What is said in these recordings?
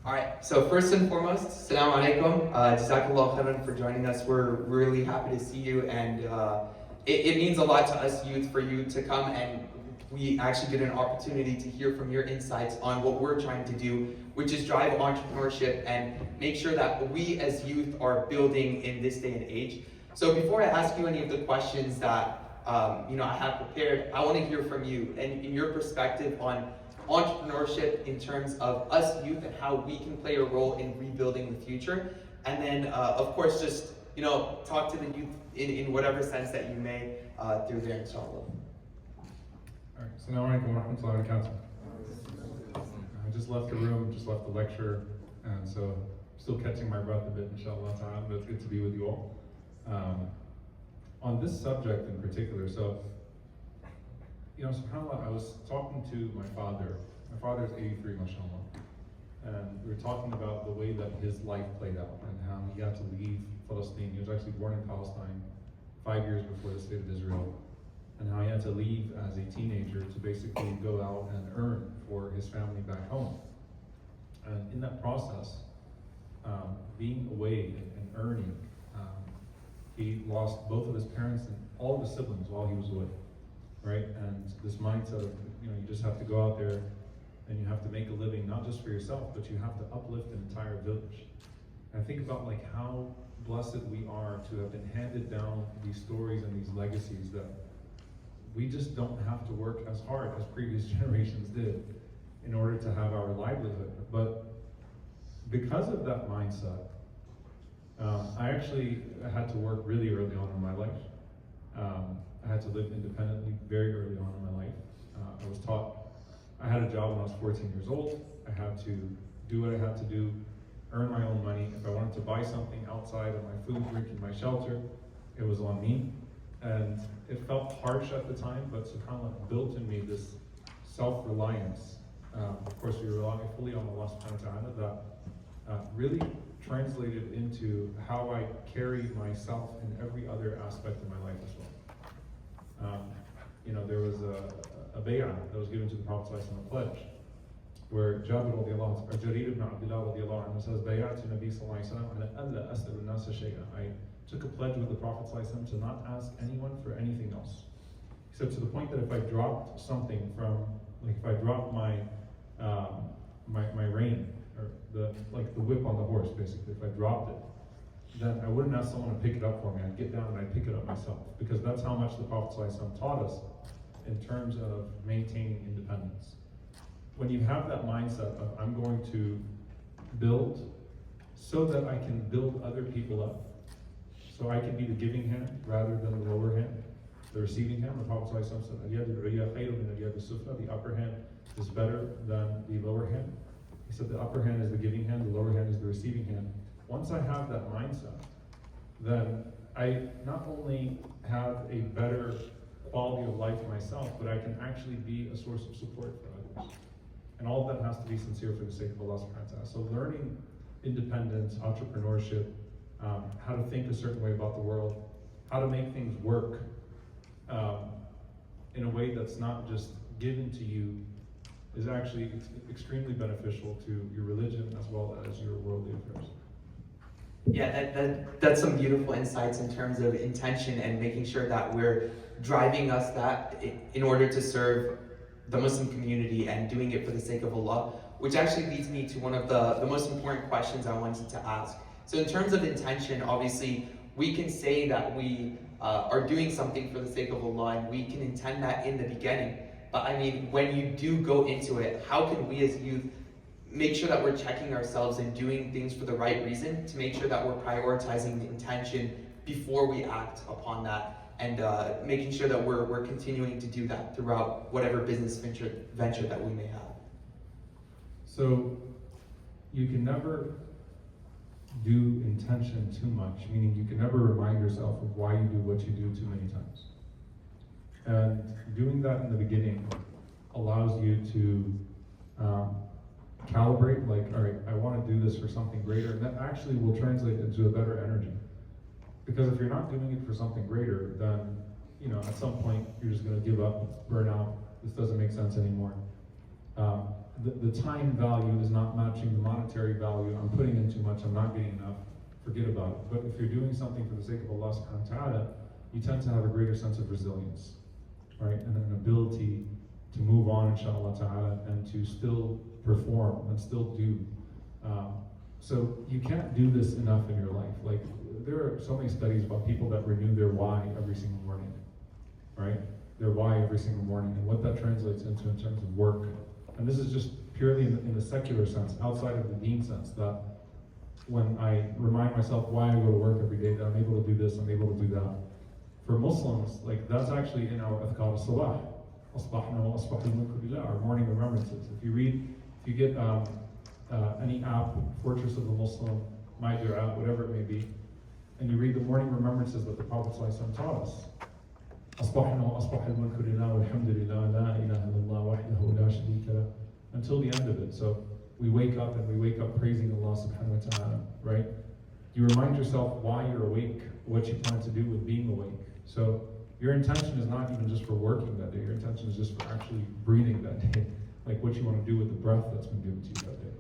All right, so first and foremost, Assalamu alaikum. Jazakallah khairan for joining us. We're really happy to see you, and it means a lot to us youth for you to come, and we actually get an opportunity to hear from your insights on what we're trying to do, which is drive entrepreneurship and make sure that we as youth are building in this day and age. So before I ask you any of the questions that I have prepared, I want to hear from you and in your perspective on entrepreneurship in terms of us youth and how we can play a role in rebuilding the future. And then, of course, just talk to the youth in whatever sense that you may through there, inshallah. All right, Assalamu alaikum wa rahmatullahi wa barakatuh. I just left the room, just left the lecture, and so I'm still catching my breath a bit, inshallah ta'ala, but it's good to be with you all. On this subject in particular, so, subhanAllah, I was talking to my father. My father is 83, mashallah. And we were talking about the way that his life played out and how he had to leave Palestine. He was actually born in Palestine 5 years before the state of Israel. And how he had to leave as a teenager to basically go out and earn for his family back home. And in that process, being away and earning, he lost both of his parents and all of his siblings while he was away. Right? And this mindset of, you just have to go out there and you have to make a living, not just for yourself, but you have to uplift an entire village. And I think about how blessed we are to have been handed down these stories and these legacies that we just don't have to work as hard as previous generations did in order to have our livelihood. But because of that mindset, I actually had to work really early on in my life. I had to live independently very early on in my life. I was taught, I had a job when I was 14 years old. I had to do what I had to do, earn my own money. If I wanted to buy something outside of my food, drink, and my shelter, it was on me. And it felt harsh at the time, but subhanAllah built in me this self-reliance. Of course, we rely fully on Allah subhanahu wa ta'ala, that really translated into how I carry myself in every other aspect of my life as well. There was a bay'ah that was given to the Prophet ﷺ, a pledge, where Jarir ibn Abdullah radiallahu anhu says, "Bay'atu Nabi sallallahu alayhi wa sallam ala alla as'alu an-nasa shay'an." I took a pledge with the Prophet ﷺ to not ask anyone for anything else. He said, to the point that if I dropped something if I dropped my rein, or the whip on the horse, basically, if I dropped it, then I wouldn't ask someone to pick it up for me. I'd get down and I'd pick it up myself, because that's how much the Prophet ﷺ taught us in terms of maintaining independence. When you have that mindset of, I'm going to build so that I can build other people up, so I can be the giving hand rather than the lower hand, the receiving hand. The Prophet ﷺ said, the upper hand is better than the lower hand. He said the upper hand is the giving hand, the lower hand is the receiving hand. Once I have that mindset, then I not only have a better quality of life myself, but I can actually be a source of support for others. And all of that has to be sincere for the sake of Allah subhanahu wa ta'ala. So learning independence, entrepreneurship, how to think a certain way about the world, how to make things work in a way that's not just given to you, is actually extremely beneficial to your religion as well as your worldly affairs. Yeah, that's some beautiful insights in terms of intention and making sure that we're driving us that in order to serve the Muslim community and doing it for the sake of Allah, which actually leads me to one of the most important questions I wanted to ask. So in terms of intention, obviously, we can say that we are doing something for the sake of Allah, and we can intend that in the beginning. But I mean, when you do go into it, how can we as youth make sure that we're checking ourselves and doing things for the right reason, to make sure that we're prioritizing the intention before we act upon that, and making sure that we're continuing to do that throughout whatever business venture that we may have? So you can never do intention too much, meaning you can never remind yourself of why you do what you do too many times. And doing that in the beginning allows you to calibrate, all right, I want to do this for something greater, and that actually will translate into a better energy. Because if you're not doing it for something greater, then, at some point you're just going to give up, burn out, this doesn't make sense anymore. the time value is not matching the monetary value. I'm putting in too much, I'm not getting enough, forget about it. But if you're doing something for the sake of Allah subhanahu wa ta'ala, you tend to have a greater sense of resilience, right? And an ability to move on, inshallah ta'ala, and to still perform and still do. So you can't do this enough in your life. Like, there are so many studies about people that renew their why every single morning, right? Their why every single morning, and what that translates into in terms of work. And this is just purely in the secular sense, outside of the deen sense, that when I remind myself why I go to work every day, that I'm able to do this, I'm able to do that. For Muslims, like, that's actually in our adhkar al-salah. Asbahna wa asbahul mulku lillah, our morning remembrances. If you get any app, Fortress of the Muslim, My Dua, whatever it may be, and you read the morning remembrances that the Prophet ﷺ taught us. أصبحنا وأصبح الملك لله والحمد لله لا إله إلا الله وحده لا شريك له, until the end of it. So we wake up and we wake up praising Allah subhanahu wa ta'ala, right? You remind yourself why you're awake, what you plan to do with being awake. So your intention is not even just for working that day, your intention is just for actually breathing that day, like what you want to do with the breath that's been given to you that day.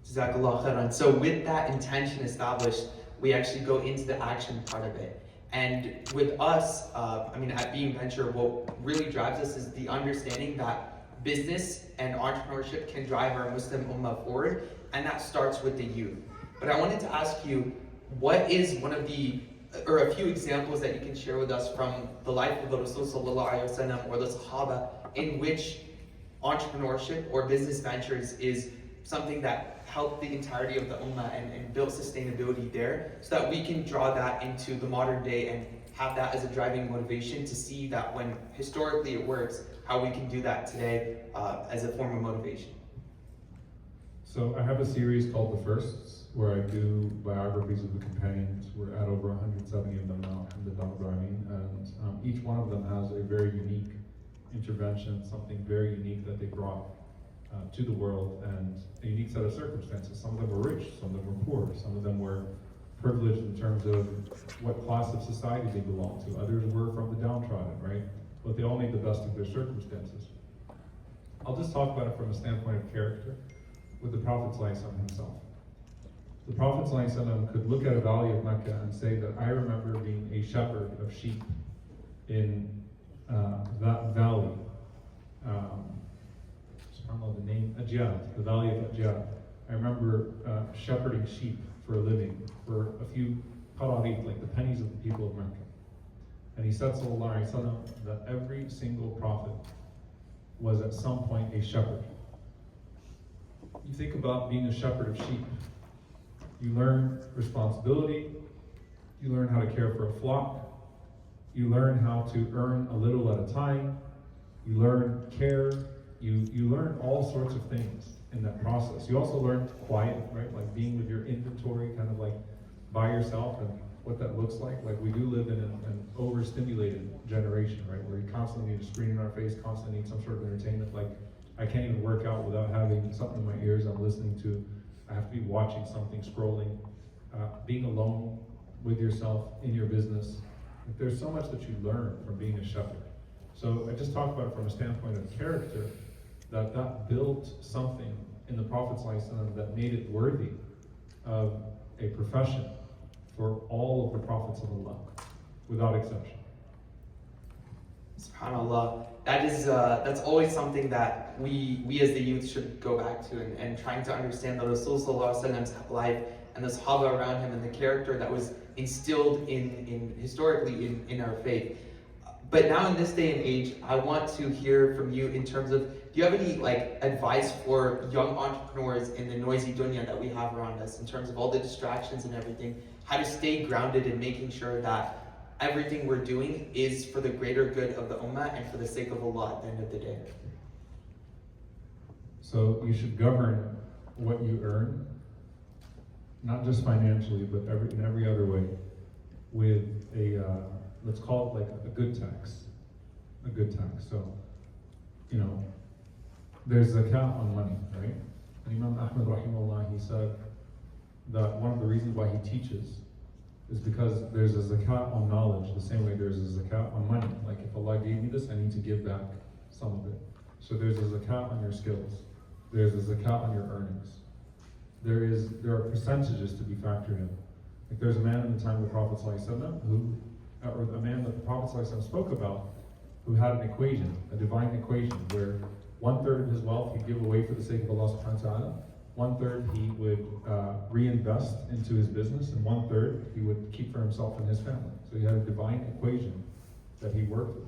Jazakallah khairan. So with that intention established, we actually go into the action part of it. And with us, at Beam Venture, what really drives us is the understanding that business and entrepreneurship can drive our Muslim Ummah forward, and that starts with the youth. But I wanted to ask you, what is one of the, or a few examples that you can share with us from the life of the Rasul Sallallahu Alaihi Wasallam or the Sahaba, in which entrepreneurship or business ventures is something that helped the entirety of the Ummah and built sustainability there, so that we can draw that into the modern day and have that as a driving motivation to see that when historically it works, how we can do that today as a form of motivation. So I have a series called The Firsts, where I do biographies of the companions. We're at over 170 of them now, alhamdulillah, and each one of them has a very unique intervention, something very unique that they brought to the world, and a unique set of circumstances. Some of them were rich, some of them were poor, some of them were privileged in terms of what class of society they belonged to. Others were from the downtrodden, right? But they all made the best of their circumstances. I'll just talk about it from a standpoint of character with the Prophet ﷺ himself. The Prophet ﷺ could look at a valley of Mecca and say that I remember being a shepherd of sheep in that valley. The name Ajyad, the valley of Ajyad. I remember shepherding sheep for a living, for a few qaradit, like the pennies of the people of Mecca. And he said, sallallahu alaihi wasallam, that every single prophet was at some point a shepherd. You think about being a shepherd of sheep. You learn responsibility, you learn how to care for a flock, you learn how to earn a little at a time, you learn care, you learn all sorts of things in that process. You also learn quiet, right? Like being with your inventory, kind of like by yourself, and what that looks like. Like, we do live in an overstimulated generation, right? Where you constantly need a screen in our face, constantly need some sort of entertainment. Like, I can't even work out without having something in my ears I'm listening to. I have to be watching something, scrolling. Being alone with yourself in your business. Like, there's so much that you learn from being a shepherd. So I just talked about it from a standpoint of character, that built something in the Prophet ﷺ that made it worthy of a profession for all of the prophets of Allah, without exception. SubhanAllah. That's always something that we as the youth should go back to, and trying to understand the Rasul Sallallahu Alaihi Wasallam's life and the Sahaba around him and the character that was instilled historically in our faith. But now in this day and age, I want to hear from you in terms of, do you have any advice for young entrepreneurs in the noisy dunya that we have around us, in terms of all the distractions and everything, how to stay grounded in making sure that everything we're doing is for the greater good of the Ummah and for the sake of Allah at the end of the day? So you should govern what you earn, not just financially, but in every other way, with a, let's call it like a good tax. A good tax. So, there's zakat on money, right? And Imam Ahmad rahimahullah, he said that one of the reasons why he teaches is because there's a zakat on knowledge, the same way there's a zakat on money. Like, if Allah gave me this, I need to give back some of it. So there's a zakat on your skills. There's a zakat on your earnings. There are percentages to be factored in. Like there's a man in the time of the Prophet ﷺ who, or a man that the Prophet ﷺ spoke about, who had an equation, a divine equation, where 1/3 of his wealth he'd give away for the sake of Allah subhanahu wa ta'ala, 1/3 he would reinvest into his business, and 1/3 he would keep for himself and his family. So he had a divine equation that he worked with.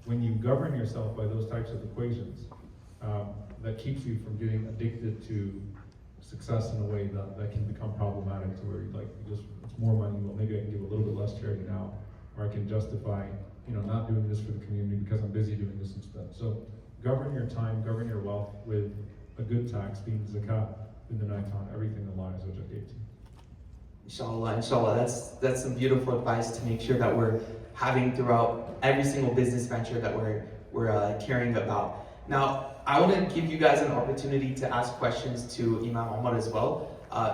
When you govern yourself by those types of equations, that keeps you from getting addicted to success in a way that can become problematic, to where it's more money, well maybe I can give a little bit less charity now, or I can justify not doing this for the community because I'm busy doing this instead. So govern your time, govern your wealth with a good tax, being zakat, in the night on everything Allah Azza wa Jalla gave to you. Inshallah, that's some beautiful advice to make sure that we're having throughout every single business venture that we're caring about. Now, I want to give you guys an opportunity to ask questions to Imam Omar as well.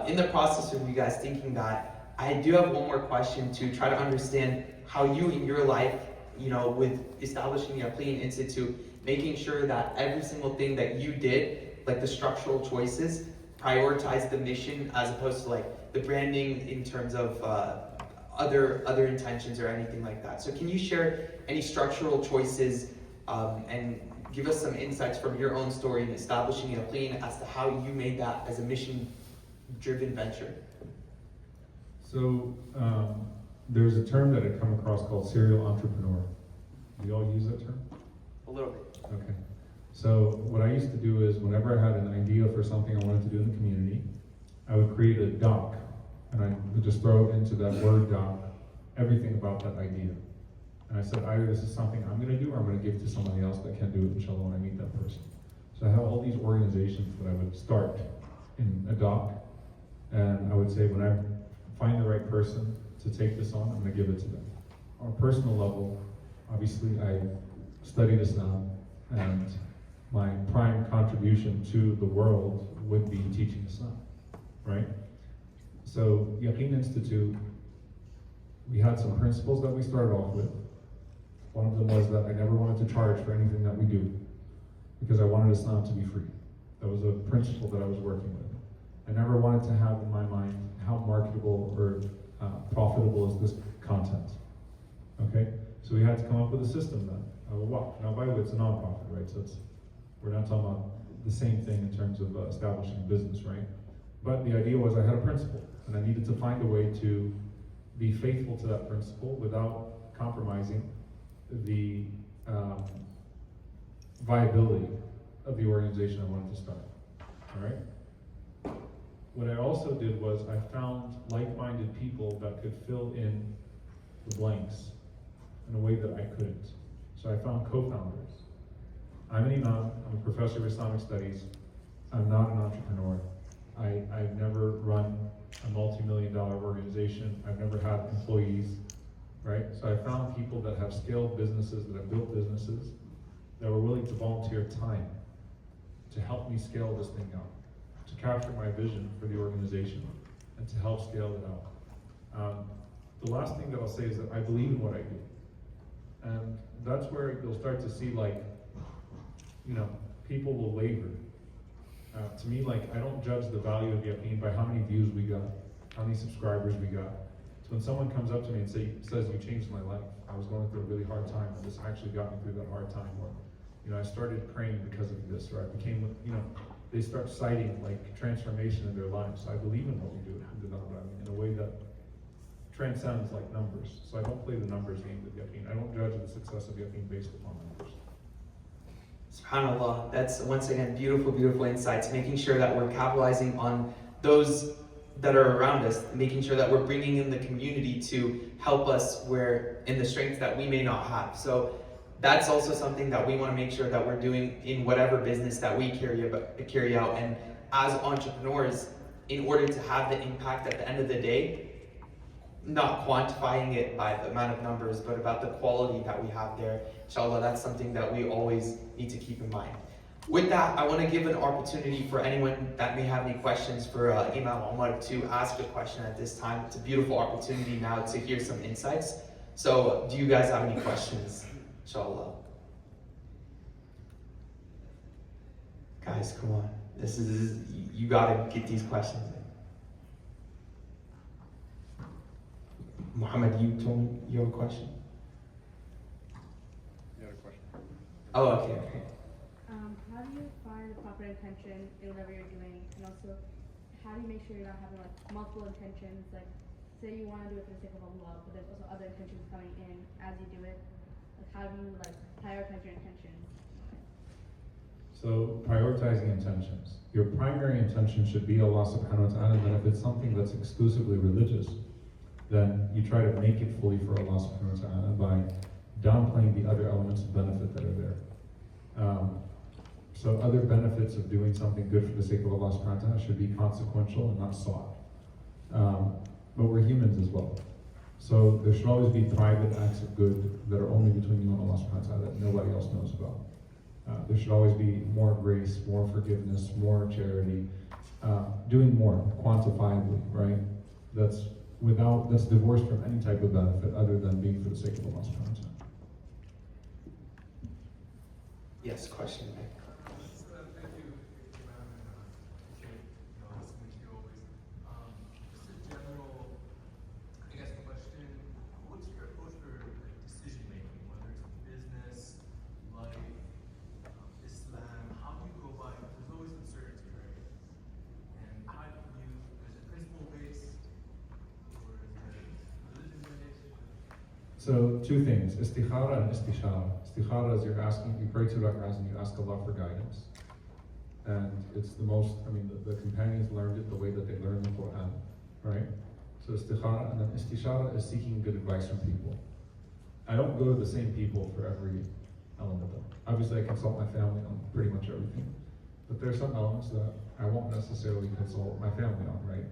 In the process of you guys thinking that, I do have one more question to try to understand how you in your life, with establishing the Yaqeen Institute, making sure that every single thing that you did, like the structural choices, prioritize the mission as opposed to like the branding in terms of other intentions or anything like that. So can you share any structural choices and give us some insights from your own story in establishing Yaqeen as to how you made that as a mission-driven venture? So there's a term that I come across called serial entrepreneur. Do you all use that term? A little bit. Okay. So what I used to do is whenever I had an idea for something I wanted to do in the community, I would create a doc, and I would just throw into that Word doc everything about that idea. And I said, either this is something I'm going to do or I'm going to give to somebody else that can do it, inshallah, when I meet that person. So I have all these organizations that I would start in a doc, and I would say when I find the right person to take this on, I'm going to give it to them. On a personal level, obviously I studied Islam, and my prime contribution to the world would be teaching Islam, right? So Yaqeen Institute, we had some principles that we started off with. One of them was that I never wanted to charge for anything that we do, because I wanted Islam to be free. That was a principle that I was working with. I never wanted to have in my mind how marketable or profitable is this content. Okay? So we had to come up with a system then. Now, by the way, it's a non-profit, right? So we're not talking about the same thing in terms of establishing a business, right? But the idea was I had a principle, and I needed to find a way to be faithful to that principle without compromising the viability of the organization I wanted to start. All right? What I also did was I found like-minded people that could fill in the blanks in a way that I couldn't. So I found co-founders. I'm an Imam, I'm a professor of Islamic studies. I'm not an entrepreneur. I've never run a multi-million-dollar organization. I've never had employees, right? So I found people that have scaled businesses, that have built businesses, that were willing to volunteer time to help me scale this thing out, to capture my vision for the organization, and to help scale it out. The last thing that I'll say is that I believe in what I do. And that's where you'll start to see, people will waver. To me, I don't judge the value of Yaqeen by how many views we got, how many subscribers we got. So when someone comes up to me and says, you changed my life, I was going through a really hard time, and this actually got me through that hard time, or, I started praying because of this, or I became, they start citing transformation in their lives. So I believe in what we do in a way that transcends numbers. So I don't play the numbers game with Yaqeen. I don't judge the success of Yaqeen based upon numbers. SubhanAllah, that's once again beautiful, beautiful insights, making sure that we're capitalizing on those that are around us, making sure that we're bringing in the community to help us where in the strengths that we may not have. So that's also something that we want to make sure that we're doing in whatever business that we carry out. And as entrepreneurs, in order to have the impact at the end of the day, not quantifying it by the amount of numbers, but about the quality that we have there. Inshallah, that's something that we always need to keep in mind. With that, I want to give an opportunity for anyone that may have any questions for Imam Omar to ask a question at this time. It's a beautiful opportunity now to hear some insights. So, do you guys have any questions? Inshallah. guys, come on. This is, you gotta get these questions in. Muhammad, you told me you have a question? You had a question? Oh, okay. How do you find the proper intention in whatever you're doing? And also, how do you make sure you're not having like multiple intentions? Like, say you want to do it for the sake of Allah, but there's also other intentions coming in as you do it. Like, how do you like prioritize your intentions? So prioritizing intentions. Your primary intention should be Allah subhanahu wa ta'ala, and then if it's something that's exclusively religious, then you try to make it fully for Allah subhanahu wa ta'ala by downplaying the other elements of benefit that are there. So other benefits of doing something good for the sake of Allah subhanahu wa ta'ala should be consequential and not sought. But we're humans as well. So there should always be private acts of good that are only between you and Allah subhanahu wa ta'ala that nobody else knows about. There should always be more grace, more forgiveness, more charity, doing more quantifiably, right? That's divorced from any type of benefit other than being for the sake of Allah subhanahu wa ta'ala. Yes, question, Mike. Thank you, Imam, and appreciate listening to you always. Just a general, I guess, question. What's your approach for decision making, whether it's business, life, Islam? How do you go by? There's always uncertainty, right? And how do you? Is it principle based, or is it religion based? So two things, istikhara and istishara. Istikhara is you pray to Allah and you ask Allah for guidance. And it's the most, the companions learned it the way that they learned the Quran, right? So istikhara, and then istishara is seeking good advice from people. I don't go to the same people for every element of it. Obviously I consult my family on pretty much everything. But there are some elements that I won't necessarily consult my family on, right?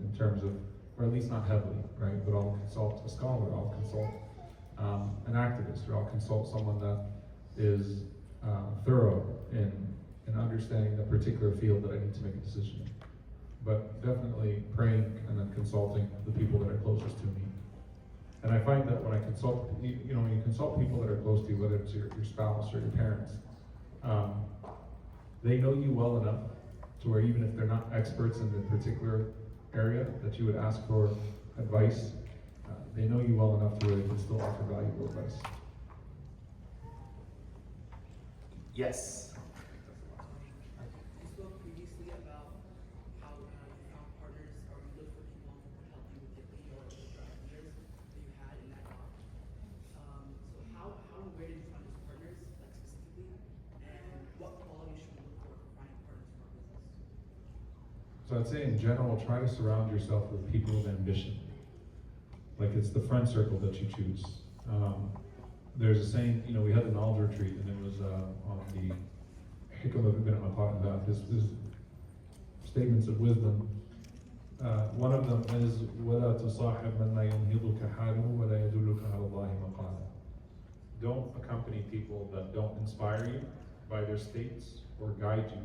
In terms of, or at least not heavily, right? But I'll consult a scholar, I'll consult an activist, or I'll consult someone that is thorough in understanding the particular field that I need to make a decision in. But definitely praying and then consulting the people that are closest to me. And I find that when I consult, when you consult people that are close to you, whether it's your spouse or your parents, they know you well enough to where even if they're not experts in the particular area that you would ask for advice, they know you well enough to where they can still offer valuable advice. Yes. You spoke previously about how you found partners, or you looked for people who could help you with your ideas that you had in that job. So how and where did you find those partners, like specifically, and what qualities should we look for finding partners for our business? So I'd say in general, try to surround yourself with people of ambition. Like it's the friend circle that you choose. There's a saying, we had a knowledge retreat, and it was on the Hikam of Ibn about his statements of wisdom. One of them is, وَلَا تُصَاحِبْ مَنْ لَا يُنْهِضُكَ حَالُهُ وَلَا يَدُلُّكَ عَلَى اللَّهِ مَقَالًا. Don't accompany people that don't inspire you by their states or guide you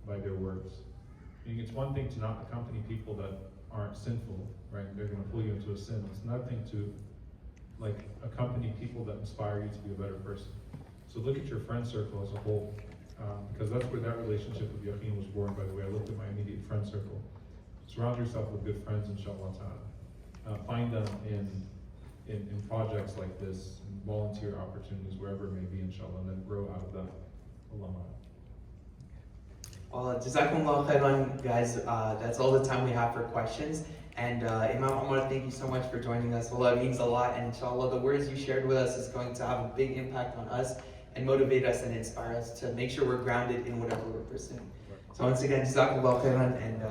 by their words. It's one thing to not accompany people that aren't sinful, right? They're going to pull you into a sin. It's another thing to accompany people that inspire you to be a better person. So look at your friend circle as a whole, because that's where that relationship with Yaqeen was born, by the way. I looked at my immediate friend circle. Surround yourself with good friends, inshallah ta'ala. Find them in projects like this, in volunteer opportunities, wherever it may be, inshallah, and then grow out of that. Allah. Well, Jazakumullah khairan, guys. That's all the time we have for questions. And Imam Omar, thank you so much for joining us. Allah, it means a lot, and inshallah the words you shared with us is going to have a big impact on us and motivate us and inspire us to make sure we're grounded in whatever we're pursuing. So once again, Jazakumullah khairan, and